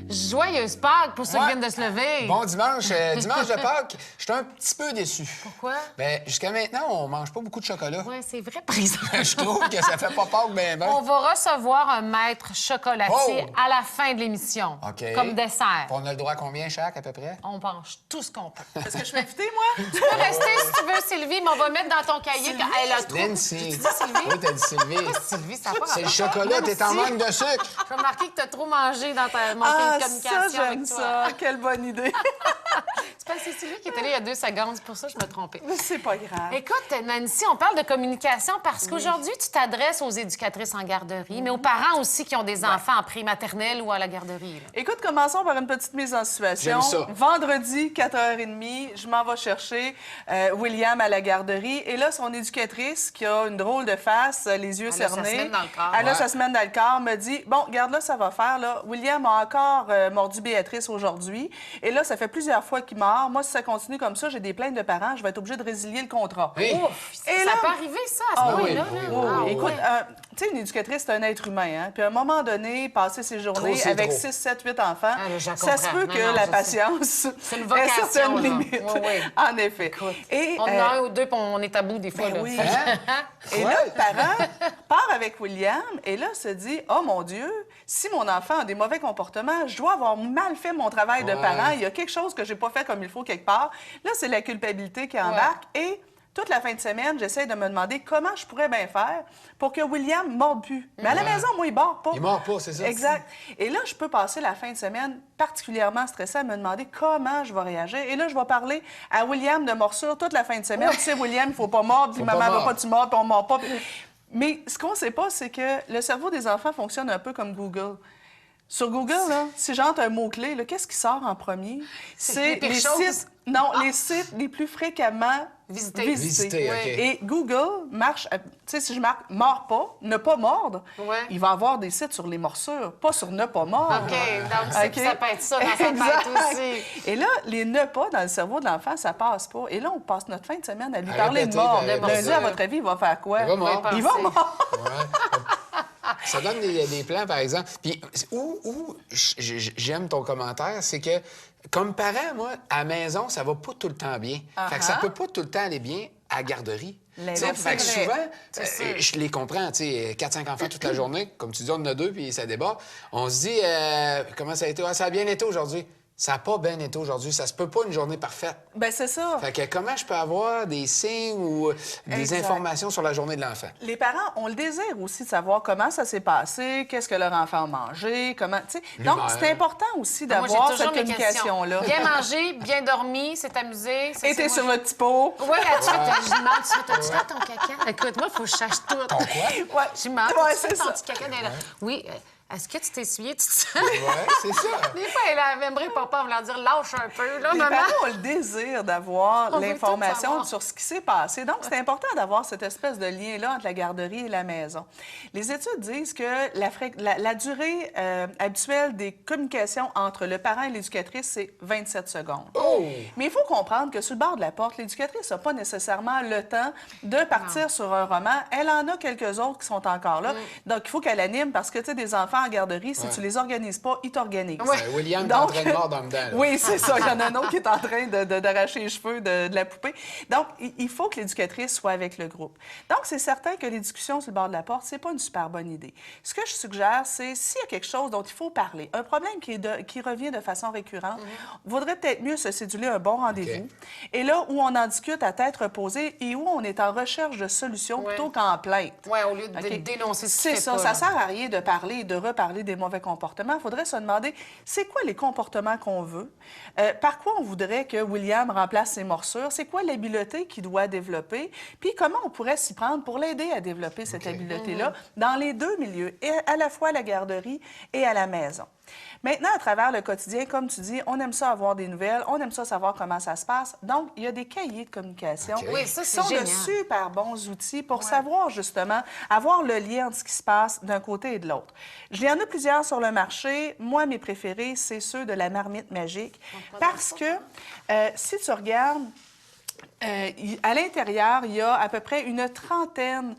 Joyeuse Pâques pour ceux qui viennent de se lever. Bon dimanche. Dimanche de Pâques, je suis un petit peu déçu. Pourquoi? Bien, jusqu'à maintenant, on mange pas beaucoup de chocolat. Oui, c'est vrai, par exemple. Je trouve que ça fait pas Pâques ben. On va recevoir un maître chocolatier Oh! à la fin de l'émission, OK. comme dessert. On a le droit à combien chaque, à peu près? On mange tout ce qu'on peut. Est-ce que je suis invitée, moi? Tu peux rester si tu veux, Sylvie, mais on va mettre dans ton cahier qu'elle a trop. Nancy. Tu dis Sylvie? Oui, t'as dit Sylvie. Pourquoi Sylvie, ça va? C'est le chocolat, t'es en manque de sucre. J'ai remarqué que t'as trop mangé dans mon Ah, de communication ça, j'aime avec toi. ça. Quelle bonne idée. C'est parce que c'est Sylvie qui était là il y a 2 secondes, c'est pour ça que je me trompais. Mais c'est pas grave. Écoute, Nancy, on parle de communication parce qu'aujourd'hui, tu t'adresses aux éducatrices en garderie, mais aux parents aussi qui ont des enfants en pré-maternelle ou à la garderie. Là. Écoute, commençons par une petite mise en situation. J'aime ça. Vendredi, 4h30, je m'en vais chercher William à la garderie. Et là, son éducatrice, qui a une drôle de face, les yeux Elle a sa cernés, semaine dans le corps. elle a Ouais. sa semaine dans le corps, me dit, bon, regarde là, ça va faire, là. William a encore mordu Béatrice aujourd'hui. Et là, ça fait plusieurs fois qu'il mord. Moi, si ça continue comme ça, j'ai des plaintes de parents, je vais être obligée de résilier le contrat. Hey. Ouf! Et Ça là- peut arriver, ça, à ce Ah point-là. oui, là. oui, Oui, Ah, oui. Écoute, ouais. tu sais, une éducatrice, c'est un être humain, hein? Puis à un moment donné, passer ses journées c'est avec trop. 6, 7, 8 enfants, Ah, là, je ça se comprends. peut Non, que non, la je sais. patience C'est une ait vocation, certaines là. limites. Oui, oui. En effet. Écoute, Et, on en a un ou deux, puis on est à bout des fois. ben là. oui. Hein? Et là, le parent part avec William et là se dit, oh mon Dieu, si mon enfant a des mauvais comportements, je dois avoir mal fait mon travail de Ouais. parent. Il y a quelque chose que j'ai pas fait comme il faut quelque part. Là, c'est la culpabilité qui embarque et toute la fin de semaine, j'essaie de me demander comment je pourrais bien faire pour que William ne morde plus. Mais à la maison, moi, il mord pas. Il mord pas, c'est ça? Exact. Et là, je peux passer la fin de semaine particulièrement stressée à me demander comment je vais réagir. Et là, je vais parler à William de morsure toute la fin de semaine. Tu sais, William, il faut pas mordre, puis Faut pas maman va mordre. pas, tu mords, puis on mord pas. Mais ce qu'on sait pas, c'est que le cerveau des enfants fonctionne un peu comme Google. Sur Google, là, si j'entre un mot-clé, là, qu'est-ce qui sort en premier? C'est pires les choses. sites, non, les sites les plus fréquemment Visités. Visités, OK. Et Google marche, tu sais, si je marque « mord pas »,« ne pas mordre Ouais. il va avoir des sites sur les morsures, pas sur « ne pas mordre ». OK, donc c'est OK? que ça peut être ça dans sa tête Exact. aussi. Et là, les ne pas dans le cerveau de l'enfant, ça passe pas. Et là, on passe notre fin de semaine à lui À parler répéter, de mort. de Lundi, morsure. à votre avis, il va faire quoi? Il va mordre. Il va penser. mordre. Ouais. Ça donne des plans, par exemple. Puis où j'aime ton commentaire, c'est que, comme parent, moi, à la maison, ça va pas tout le temps bien. Fait que ça peut pas tout le temps aller bien à la garderie. L'inverse, Tu sais, fait que c'est vrai. souvent, je les comprends, tu sais, 4-5 enfants toute la journée, comme tu dis, on en a 2, puis ça déborde. On se dit, comment ça a été? Ah, ça a bien été aujourd'hui. Ça n'a pas bien été aujourd'hui. Ça se peut pas une journée parfaite. Ben c'est ça. Fait que comment je peux avoir des signes ou des Exact. informations sur la journée de l'enfant? Les parents ont le désir aussi de savoir comment ça s'est passé, qu'est-ce que leur enfant a mangé, comment... tu sais. Donc, L'humeur. c'est important aussi Moi, j'ai d'avoir toujours cette mes questions. communication-là. Bien mangé, bien dormi, s'est amusé. Et t'es sur votre petit pot. Oui, je demande, t'as-tu fait ton caca? Écoute, moi, il faut que je sache tout. Ton quoi? Ouais. Je demande, Ouais, t'as-tu fait c'est ton ça. petit caca? Oui, est-ce que tu t'es essuyé toute seule? Ouais, c'est ça. Des fois, elle aimerait papa vouloir dire lâche un peu, là, Les maman. parents ont le désir d'avoir On veut tout l'information savoir. sur ce qui s'est passé. Donc, c'est important d'avoir cette espèce de lien-là entre la garderie et la maison. Les études disent que la durée habituelle des communications entre le parent et l'éducatrice, c'est 27 secondes. Oh! Mais il faut comprendre que sur le bord de la porte, l'éducatrice n'a pas nécessairement le temps de partir sur un roman. Elle en a quelques autres qui sont encore là. Donc, il faut qu'elle anime parce que, tu sais, des enfants en garderie, si tu les organises pas, ils t'organisent. William est en train de mordre en dedans. là. Oui, c'est ça. Il y en a un autre qui est en train d'arracher les cheveux de la poupée. Donc, il faut que l'éducatrice soit avec le groupe. Donc, c'est certain que les discussions sur le bord de la porte, c'est pas une super bonne idée. Ce que je suggère, c'est s'il y a quelque chose dont il faut parler, un problème qui revient de façon récurrente, vaudrait peut-être mieux se céduler un bon rendez-vous. OK. Et là, où on en discute à tête reposée et où on est en recherche de solutions plutôt qu'en plainte. Oui, au lieu de OK? dénoncer ce C'est qui fait ça. pas, Ça là. sert à rien de parler et de reparler des mauvais comportements. Il faudrait se demander, c'est quoi les comportements qu'on veut? Par quoi on voudrait que William remplace ses morsures? C'est quoi l'habileté qu'il doit développer? Puis comment on pourrait s'y prendre pour l'aider à développer cette habileté-là dans les deux milieux, et à la fois à la garderie et à la maison? Maintenant, à travers le quotidien, comme tu dis, on aime ça avoir des nouvelles, on aime ça savoir comment ça se passe. Donc, il y a des cahiers de communication Oui, ça, qui c'est sont de génial. super bons outils pour savoir, justement, avoir le lien entre ce qui se passe d'un côté et de l'autre. Il y en a plusieurs sur le marché. Moi, mes préférés, c'est ceux de la marmite magique. Parce que, si tu regardes, à l'intérieur, il y a à peu près une trentaine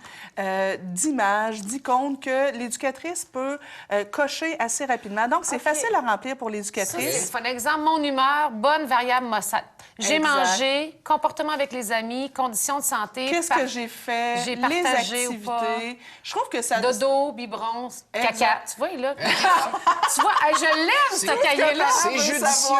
d'images, d'icônes que l'éducatrice peut cocher assez rapidement. Donc, c'est facile à remplir pour Ça, l'éducatrice. c'est un exemple, mon humeur, bonne variable Mossad. J'ai Exact. mangé, comportement avec les amis, conditions de santé. Qu'est-ce que j'ai fait, J'ai les partagé ou pas. activités. Je trouve que ça... Dodo, biberon, caca. Exact. Tu vois, là. Tu vois, hey, je l'aime, ce cahier-là. C'est judicieux.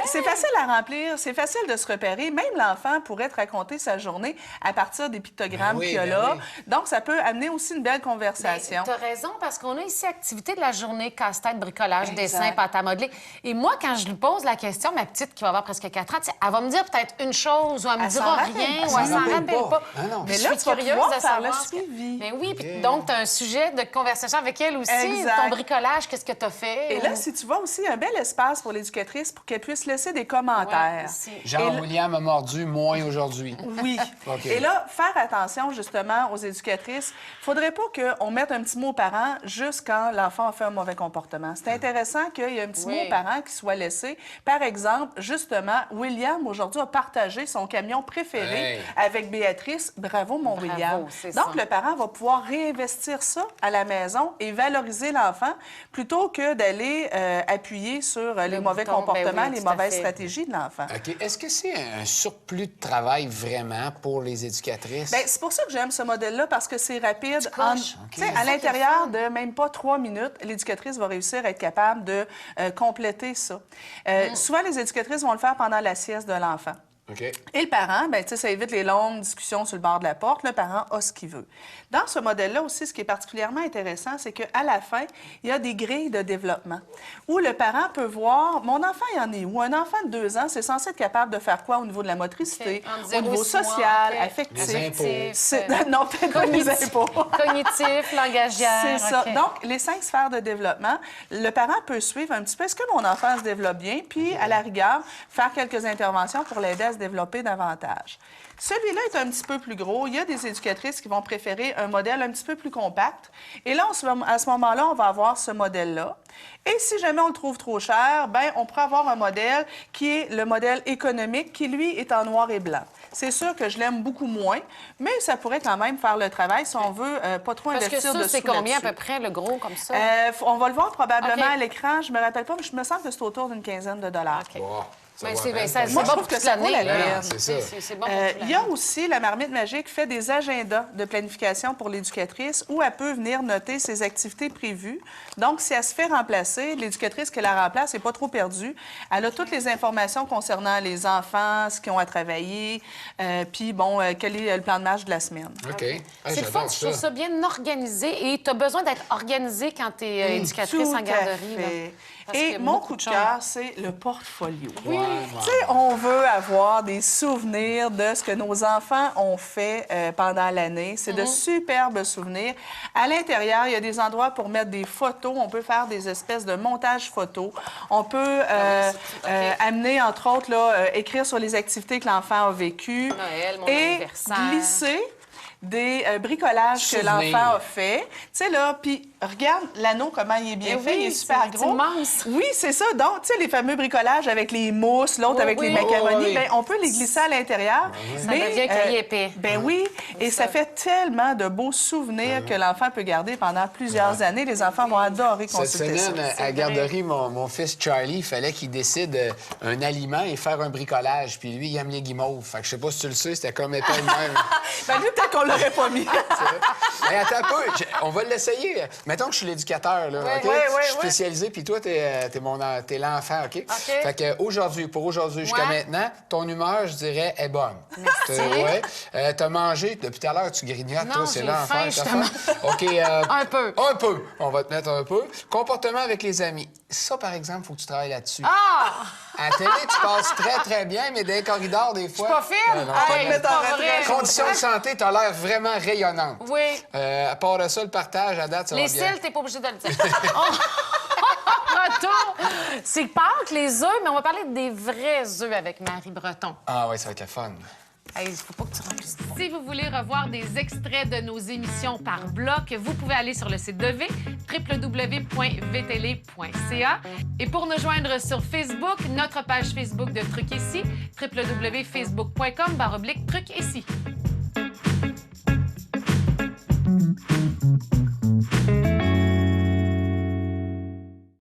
C'est facile à remplir, c'est facile de se repérer. Même l'enfant pourrait te raconter sa journée à partir des pictogrammes Ben oui, qu'il y a ben là. oui. Donc, ça peut amener aussi une belle conversation. Tu as raison, parce qu'on a ici activité de la journée, casse-tête, bricolage, Exact. dessin, pâte à modeler. Et moi, quand je lui pose la question, ma petite qui va avoir presque 4 ans, tu sais, elle va me dire peut-être une chose, ou elle me Elle s'en dira rappelle rien, pas. ou elle s'en rappelle rappelle pas. pas. Ah non. Mais Je là, suis tu vas curieuse pouvoir de faire le savoir ce que- suivi. Mais oui, puis donc, tu as un sujet de conversation avec elle aussi. Exact. Ton bricolage, qu'est-ce que tu as fait? Et là, si tu vois aussi un bel espace pour l'éducatrice pour qu'elle puisse laisser des commentaires. Ouais, aussi. Jean-William a mordu, moins aujourd'hui. Oui. OK. Et là, faire attention justement aux éducatrices. Il ne faudrait pas qu'on mette un petit mot aux parents juste quand l'enfant a fait un mauvais comportement. C'est intéressant qu'il y ait un petit mot aux parents qui soit laissé. Par exemple, justement, William aujourd'hui a partagé son camion préféré Hey. avec Béatrice. Bravo, mon Bravo, William. c'est Donc, ça. le parent va pouvoir réinvestir ça à la maison et valoriser l'enfant plutôt que d'aller appuyer sur les mauvais bouton, ben comportements, oui, les tout à mauvaises fait. stratégies de l'enfant. OK. Est-ce que c'est un surplus de travail vraiment pour les éducatrices? Bien, c'est pour ça que j'aime ce modèle-là, parce que c'est rapide. Tu coches. Tu sais, C'est à ça qui est l'intérieur le fun. de même pas 3 minutes, l'éducatrice va réussir à être capable de compléter ça. Souvent, les éducatrices vont le faire pendant la sieste de l'enfant. OK. Et le parent, bien, tu sais, ça évite les longues discussions sur le bord de la porte. Le parent a ce qu'il veut. Dans ce modèle-là aussi, ce qui est particulièrement intéressant, c'est qu'à la fin, il y a des grilles de développement où le parent peut voir, mon enfant, il en est où? Un enfant de 2 ans, c'est censé être capable de faire quoi au niveau de la motricité, OK. Entre au 0 niveau et 6 mois, social, OK. affectif. Les impôts. Non, peut-être pas les impôts. Cognitif, langagière. C'est ça. OK. Donc, les 5 sphères de développement, le parent peut suivre un petit peu, est-ce que mon enfant se développe bien? Puis, à la rigueur, faire quelques interventions pour l'aider à se développer davantage. Celui-là est un petit peu plus gros. Il y a des éducatrices qui vont préférer un modèle un petit peu plus compact. Et là, à ce moment-là, on va avoir ce modèle-là. Et si jamais on le trouve trop cher, bien, on pourrait avoir un modèle qui est le modèle économique, qui, lui, est en noir et blanc. C'est sûr que je l'aime beaucoup moins, mais ça pourrait quand même faire le travail si on veut pas trop Parce que investir ça, dessus c'est combien à là-dessus. peu près, le gros, comme ça? On va le voir probablement OK. à l'écran. Je me rappelle pas, mais je me sens que c'est autour d'une quinzaine de dollars. OK. Wow. Ça Ben, va c'est à peine. ça, Moi, c'est je bon trouve pour que toute ça vaut l'année. la là. peine. C'est ça. C'est bon pour toute Il y a l'année. aussi, la marmite magique fait des agendas de planification pour l'éducatrice où elle peut venir noter ses activités prévues. Donc, si elle se fait remplacer, l'éducatrice qui la remplace n'est pas trop perdue. Elle a toutes les informations concernant les enfants, ce qu'ils ont à travailler, puis, bon, quel est le plan de marche de la semaine. OK. Ah, C'est le fun, j'adore je trouve ça bien organisé. Et tu as besoin d'être organisé quand tu es éducatrice Tout en à garderie. là. fait. Parce Et que mon beaucoup coup de choses. cœur, c'est le portfolio. Oui. Tu sais, on veut avoir des souvenirs de ce que nos enfants ont fait pendant l'année. C'est de superbes souvenirs. À l'intérieur, il y a des endroits pour mettre des photos. On peut faire des espèces de montage photos. On peut amener, entre autres, là, écrire sur les activités que l'enfant a vécues. Noël, mon et anniversaire. glisser des bricolages que Souvenirs. l'enfant a fait. Tu sais, là, puis regarde l'anneau, comment il est bien Eh fait. oui, Il est super c'est gros. immense. Oui, c'est ça. Donc, tu sais, les fameux bricolages avec les mousses, l'autre Oui, avec oui. les macaronis, Oh, oui. bien, on peut les glisser à l'intérieur. Ça devient cahier épais. Ben oui, et ça fait tellement de beaux souvenirs que l'enfant peut garder pendant plusieurs années. Les enfants vont adorer Cette consulter ça. semaine, à la garderie, mon fils Charlie, il fallait qu'il décide un aliment et faire un bricolage. Puis lui, il aime les guimauves. Fait que je sais pas si tu le sais, c'était comme épais de même. Ben lui, peut-être qu'on l'aurait pas mis. Hey, attends un peu, on va l'essayer. Mettons que je suis l'éducateur, là, OK? ouais, Je suis spécialisé, puis toi, t'es l'enfant, OK? Fait que aujourd'hui, jusqu'à Ouais. maintenant, ton humeur, je dirais, est bonne. Merci. T'as mangé, depuis tout à l'heure, tu grignotes, Non, toi, c'est j'ai l'enfer. faim, ta justement. faim. OK. Un peu. Un peu. On va te mettre un peu. Comportement avec les amis. Ça, par exemple, il faut que tu travailles là-dessus. Ah! À la télé, tu passes très, très bien, mais dans les corridors, des fois... Pas fine? Non, Hey, pas mettre c'est en pas retraite. vrai. Conditions de santé, t'as l'air vraiment rayonnante. Oui. À part de ça, le partage, à date, ça Les va bien. cils, t'es pas obligé de le dire. retour. C'est Pâques, les œufs, mais on va parler des vrais œufs avec Marie Breton. Ah oui, ça va être le fun. Hey, il faut pas que tu remplisses. Si vous voulez revoir des extraits de nos émissions par bloc, vous pouvez aller sur le site de V, www.vtele.ca. Et pour nous joindre sur Facebook, notre page Facebook de Truc Ici, www.facebook.com/Truc Ici.